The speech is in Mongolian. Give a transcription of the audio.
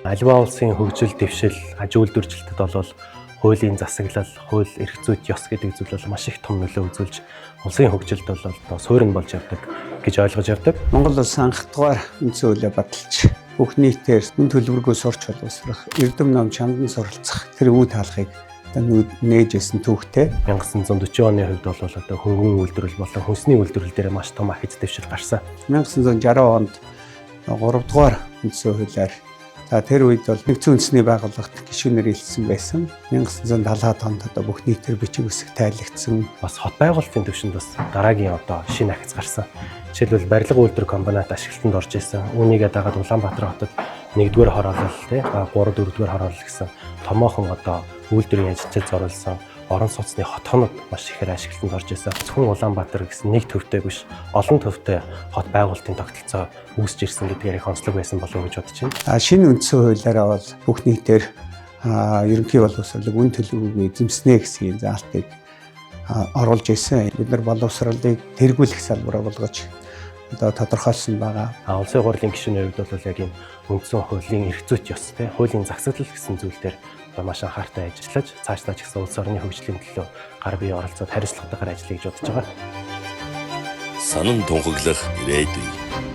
Аливаа улсын хөгжил, дэвшил, аж үйлдвэржилтэд бол хуулийн засаглал, хууль эрх зүйт ёс гэдэг зүйл бол маш их том нөлөө үзүүлж улсын хөгжилд бол одоо суурь нь болж явдаг гэж ойлгож явдаг. Монгол улс анх дугаар үндсэн хуулиа баталж бүх нийтээр үн төлбөргүй сурч боловсрох, эрдэм ном чамдан суралцах тэр үе таалахыг нээжсэн түүхтэй. 1940 оны хувьд бол одоо хөнгөн үйлдвэрлэл болон хүнсний үйлдвэрлэл дээр маш том ахиц дэвшил гарсан. 1960 онд 3 дугаар үндсэн хуулиар тэр үед бол нэгдсэн үндэсний байгууллагт гишүүнээр илсэн байсан. 1970-аад онд одоо бүх нийтээр бичиг үсэг тайлагдсан. Бас хот байгуулалтын төвшөнд бас дараагийн одоо шинэ ахиц гарсан. Жишээлбэл барилга үйлдвэр комбинат ашиглалтанд орж исэн. Үүнийгээ дагаад Улаанбаатар хотод 1-р хороолол, 3-4-р хороолол гэсэн томоохон одоо үйлдвэрийн ажилчид зориулсан орон сууцны хотхонод маш ихээр ашиглалтанд орж исэн. Зөвхөн Улаанбаатар гэсэн нэг төвтэй биш, олон төвтэй хот байгуулалтын тогтолцоо үүсэж ирсэн гэдгээр их онцлог байсан болов уу гэж бодож байна. Шинэ үндсэн хуулиараа бол бүх нийтээр ерөнхий боловсролыг үн төлбөргүй эзэмснэ гэсэн заалтыг оруулж ирсэн. Бид нар боловсролыг тэргүүлэх салбараа болгож одоо тодорхойлсон байгаа. Улсын хурлын гишүүний хувьд бол яг юм үндсэн хуулийн эрх зүйт ёс, хуулийн засаглал гэсэн зүйл дээр маш анхаартай ажиллаж, цаашлаа ч гэсэн улс орны хөгжлийн төлөө гар бие оролцоод хариуцлагатайгаар ажиллая гэж бодож байгаа. Санан тунхаглах ирээдүй.